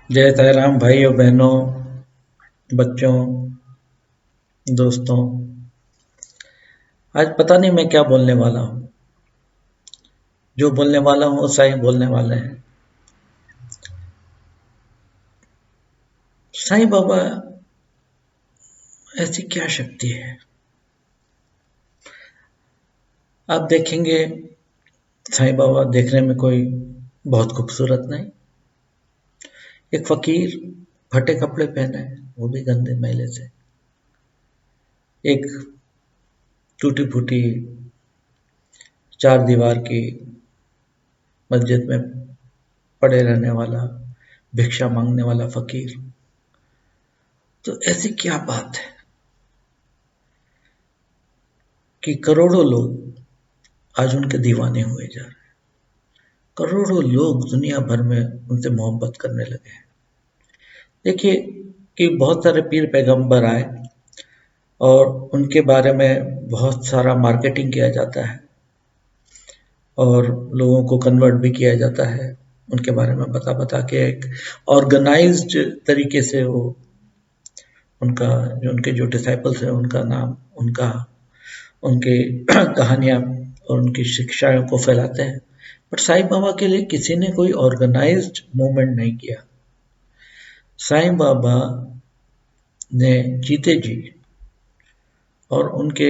जय साई राम भाइयों बहनों, बच्चों, दोस्तों। आज पता नहीं मैं क्या बोलने वाला हूँ। जो बोलने वाला हूँ वो साईं बोलने वाले हैं। साईं बाबा ऐसी क्या शक्ति है? आप देखेंगे साईं बाबा देखने में कोई बहुत खूबसूरत नहीं। एक फकीर फटे कपड़े पहने, वो भी गंदे मैले से। एक टूटी फूटी चार दीवार की मस्जिद में पड़े रहने वाला, भिक्षा मांगने वाला फकीर। तो ऐसी क्या बात है कि करोड़ों लोग आज उनके दीवाने हुए जा रहे हैं। करोड़ों लोग दुनिया भर में उनसे मोहब्बत करने लगे हैं। देखिए कि बहुत सारे पीर पैगंबर आए और उनके बारे में बहुत सारा मार्केटिंग किया जाता है और लोगों को कन्वर्ट भी किया जाता है। उनके बारे में बता बता के एक ऑर्गेनाइज्ड तरीके से वो उनके जो डिसाइपल्स हैं उनका नाम, उनकी कहानियाँ और उनकी शिक्षाओं को फैलाते हैं। बट साईं बाबा के लिए किसी ने कोई ऑर्गेनाइज्ड मूवमेंट नहीं किया। साईं बाबा ने जीते जी और उनके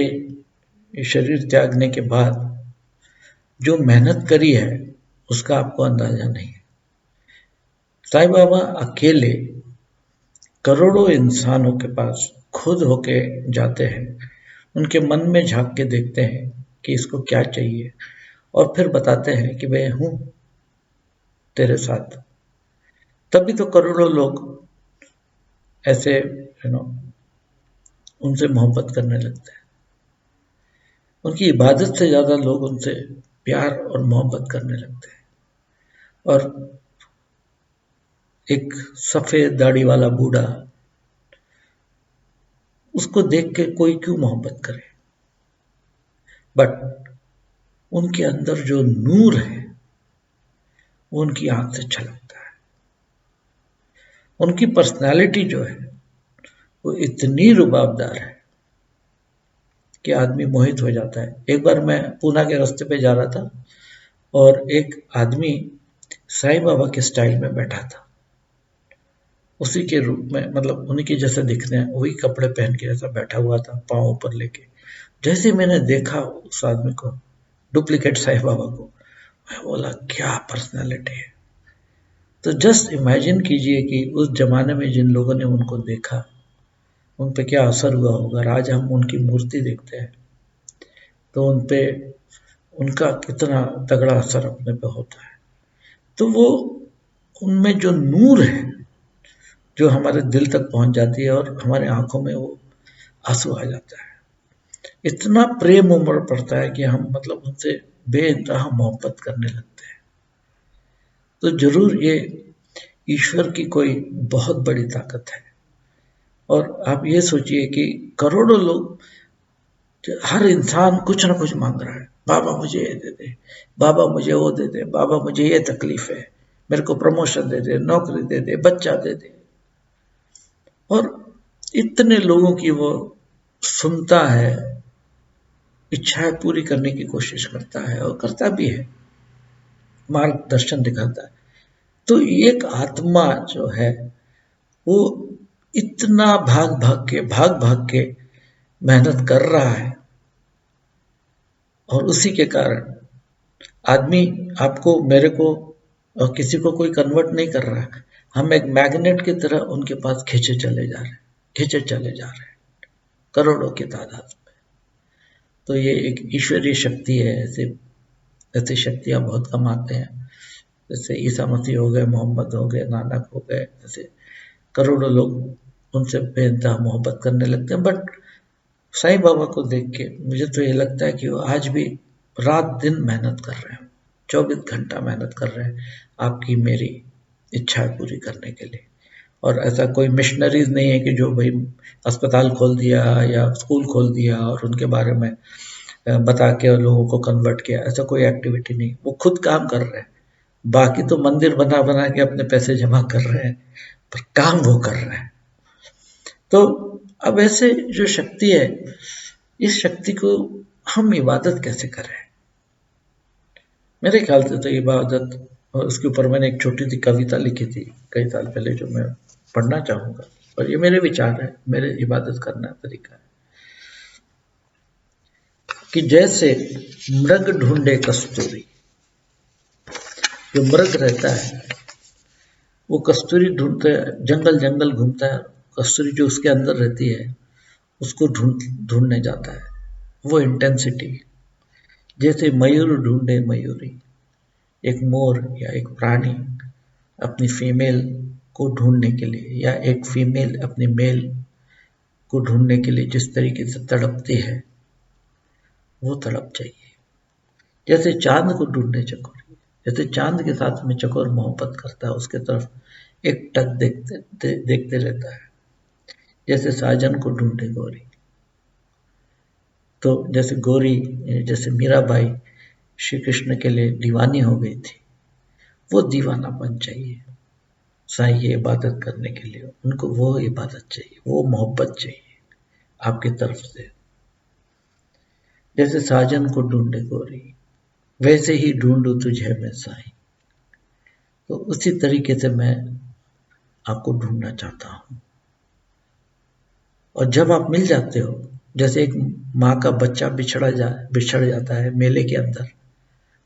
शरीर त्यागने के बाद जो मेहनत करी है उसका आपको अंदाजा नहीं है। साईं बाबा अकेले करोड़ों इंसानों के पास खुद होके जाते हैं, उनके मन में झांक के देखते हैं कि इसको क्या चाहिए और फिर बताते हैं कि मैं हूँ तेरे साथ। तभी तो करोड़ों लोग ऐसे उनसे मोहब्बत करने लगते हैं। उनकी इबादत से ज़्यादा लोग उनसे प्यार और मोहब्बत करने लगते हैं। और एक सफ़ेद दाढ़ी वाला बूढ़ा, उसको देख के कोई क्यों मोहब्बत करे? बट उनके अंदर जो नूर है वो उनकी आँख से छलकता है। उनकी पर्सनैलिटी जो है वो इतनी रुबाबदार है कि आदमी मोहित हो जाता है। एक बार मैं पूना के रास्ते पे जा रहा था और एक आदमी साईं बाबा के स्टाइल में बैठा था, उसी के रूप में, मतलब उन्हीं के जैसे दिखने हैं, वही कपड़े पहन के ऐसा बैठा हुआ था, पाँव ऊपर लेके। जैसे मैंने देखा उस आदमी को, डुप्लीकेट साईं बाबा को, मैं बोला क्या पर्सनैलिटी है। तो जस्ट इमेजिन कीजिए कि उस जमाने में जिन लोगों ने उनको देखा उन पे क्या असर हुआ होगा। और आज हम उनकी मूर्ति देखते हैं तो उन पे उनका कितना तगड़ा असर अपने पे होता है। तो वो उनमें जो नूर है जो हमारे दिल तक पहुंच जाती है और हमारे आंखों में वो आंसू आ जाता है। इतना प्रेम उमड़ पड़ता है कि हम मतलब उनसे बेइंतहा मोहब्बत करने लगते हैं। तो जरूर ये ईश्वर की कोई बहुत बड़ी ताकत है। और आप ये सोचिए कि करोड़ों लोग, हर इंसान कुछ ना कुछ मांग रहा है। बाबा मुझे ये दे दे, बाबा मुझे वो दे दे, बाबा मुझे ये तकलीफ है, मेरे को प्रमोशन दे दे, नौकरी दे दे, बच्चा दे दे। और इतने लोगों की वो सुनता है, इच्छाएं पूरी करने की कोशिश करता है और करता भी है, मार्गदर्शन दिखाता है। तो एक आत्मा जो है वो इतना भाग भाग के मेहनत कर रहा है और उसी के कारण आदमी, आपको, मेरे को और किसी को कोई कन्वर्ट नहीं कर रहा है। हम एक मैग्नेट की तरह उनके पास खींचे चले जा रहे हैं, खींचे चले जा रहे हैं करोड़ों की तादाद में। तो ये एक ईश्वरीय शक्ति है। ऐसे ऐसी शक्तियाँ बहुत कम आते हैं। जैसे ईसा मसीह हो गए, मोहम्मद हो गए, नानक हो गए, ऐसे करोड़ों लोग उनसे बेइंतहा मोहब्बत करने लगते हैं। बट साईं बाबा को देख के मुझे तो ये लगता है कि वो आज भी रात दिन मेहनत कर रहे हैं, 24 घंटा मेहनत कर रहे हैं आपकी मेरी इच्छाएं पूरी करने के लिए। और ऐसा कोई मिशनरीज नहीं है कि जो भाई अस्पताल खोल दिया या स्कूल खोल दिया और उनके बारे में बता के लोगों को कन्वर्ट किया, ऐसा कोई एक्टिविटी नहीं। वो खुद काम कर रहे हैं, बाकी तो मंदिर बना बना के अपने पैसे जमा कर रहे हैं, पर काम वो कर रहे हैं। तो अब ऐसे जो शक्ति है, इस शक्ति को हम इबादत कैसे करें? मेरे ख्याल से तो इबादत, और उसके ऊपर मैंने एक छोटी सी कविता लिखी थी कई साल पहले, जो मैं पढ़ना चाहूँगा, और ये मेरे विचार है, मेरे इबादत करना तरीका है कि जैसे मृग ढूंढे कस्तूरी, जो मृग रहता है वो कस्तूरी ढूंढता है, जंगल जंगल घूमता है, कस्तूरी जो उसके अंदर रहती है उसको ढूंढने जाता है, वो इंटेंसिटी। जैसे मयूर ढूंढे मयूरी, एक मोर या एक प्राणी अपनी फीमेल को ढूंढने के लिए, या एक फीमेल अपने मेल को ढूंढने के लिए जिस तरीके से तड़पती है, वो तड़प चाहिए। जैसे चांद को ढूंढे चकोर, जैसे चांद के साथ में चकोर मोहब्बत करता है, उसके तरफ एक टक देखते रहता है। जैसे साजन को ढूंढे गोरी, तो जैसे गोरी, जैसे मीराबाई श्री कृष्ण के लिए दीवानी हो गई थी, वो दीवानापन चाहिए साईं की इबादत करने के लिए। उनको वो इबादत चाहिए, वो मोहब्बत चाहिए आपकी तरफ से। जैसे साजन को ढूंढे गोरी, वैसे ही ढूंढूं तुझे मैं साईं। तो उसी तरीके से मैं आपको ढूंढना चाहता हूँ। और जब आप मिल जाते हो, जैसे एक माँ का बच्चा बिछड़ जाता है मेले के अंदर,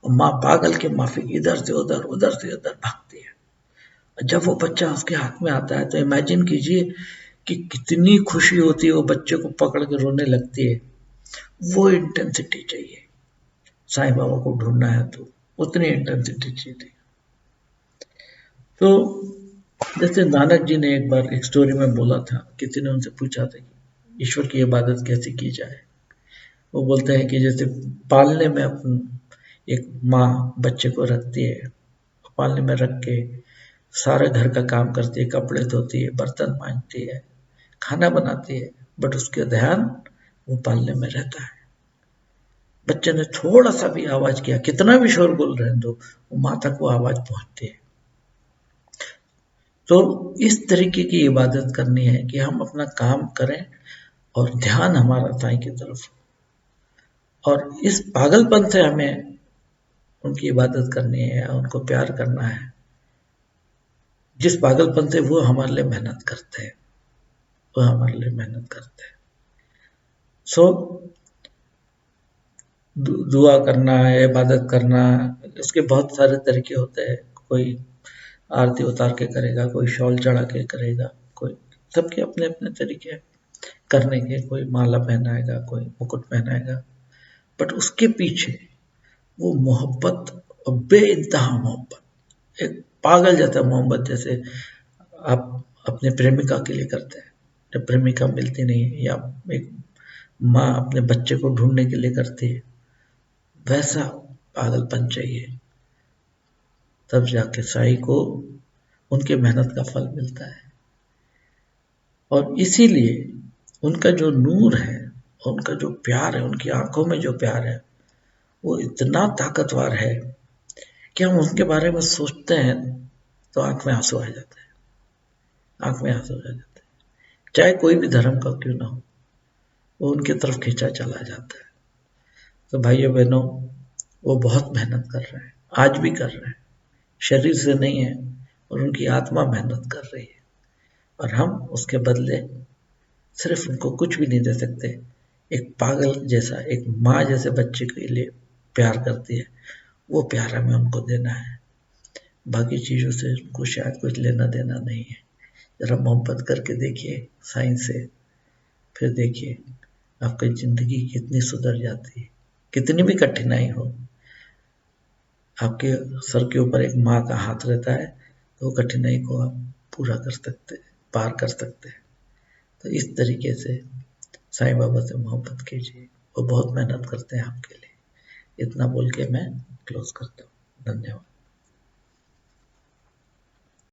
और माँ पागल के माफिक इधर से उधर भागती है, और जब वो बच्चा उसके हाथ में आता है तो इमेजिन कीजिए कि कितनी खुशी होती है, वो बच्चे को पकड़ के रोने लगती है। वो इंटेंसिटी चाहिए साईं बाबा को ढूंढना है, तो उतनी इंटेंसिटी चाहिए। तो जैसे नानक जी ने एक बार एक स्टोरी में बोला था, किसी ने उनसे पूछा था कि ईश्वर की इबादत कैसे की जाए। वो बोलते हैं कि जैसे पालने में एक माँ बच्चे को रखती है, पालने में रख के सारे घर का काम करती है, कपड़े धोती है, बर्तन मांजती है, खाना बनाती है, बट उसके ध्यान वो पालने में रहता है। बच्चे ने थोड़ा सा भी आवाज किया, कितना भी शोरगुल रहने दो, वो माँ तक वो आवाज पहुंचती है। तो इस तरीके की इबादत करनी है कि हम अपना काम करें और ध्यान हमारा साईं की तरफ, और इस पागलपन से हमें उनकी इबादत करनी है, उनको प्यार करना है, जिस पागलपन से वो हमारे लिए मेहनत करते हैं, वो हमारे लिए मेहनत करते हैं। सो दुआ करना है, इबादत करना, इसके बहुत सारे तरीके होते हैं। कोई आरती उतार के करेगा, कोई शॉल चढ़ा के करेगा, कोई, सबके अपने अपने तरीके करने के। कोई माला पहनाएगा, कोई मुकुट पहनाएगा, बट उसके पीछे वो मोहब्बत, बेइंतहा मोहब्बत, एक पागल जैसा मोहब्बत, जैसे आप अपने प्रेमिका के लिए करते हैं जब प्रेमिका मिलती नहीं है, या एक माँ अपने बच्चे को ढूंढने के लिए करती है, वैसा पागलपन चाहिए। तब जाके साईं को उनके मेहनत का फल मिलता है। और इसीलिए उनका जो नूर है, उनका जो प्यार है, उनकी आंखों में जो प्यार है, वो इतना ताकतवर है कि हम उनके बारे में सोचते हैं तो आंख में आंसू आ जाते हैं, आंख में आंसू आ जाते हैं। चाहे कोई भी धर्म का क्यों ना हो, वो उनकी तरफ खींचा चला जाता है। तो भाइयों बहनों, वो बहुत मेहनत कर रहे हैं, आज भी कर रहे हैं, शरीर से नहीं है, और उनकी आत्मा मेहनत कर रही है, और हम उसके बदले सिर्फ उनको कुछ भी नहीं दे सकते। एक पागल जैसा, एक माँ जैसे बच्चे के लिए प्यार करती है, वो प्यार हमें उनको देना है। बाकी चीज़ों से उनको शायद कुछ लेना देना नहीं है। जरा मोहब्बत करके देखिए साईं से, फिर देखिए आपकी ज़िंदगी कितनी सुधर जाती है। कितनी भी कठिनाई हो, आपके सर के ऊपर एक माँ का हाथ रहता है, तो कठिनाई को आप पूरा कर सकते हैं, पार कर सकते हैं। तो इस तरीके से साईं बाबा से मोहब्बत कीजिए, वो बहुत मेहनत करते हैं आपके लिए। इतना बोल के मैं क्लोज करता हूँ। धन्यवाद।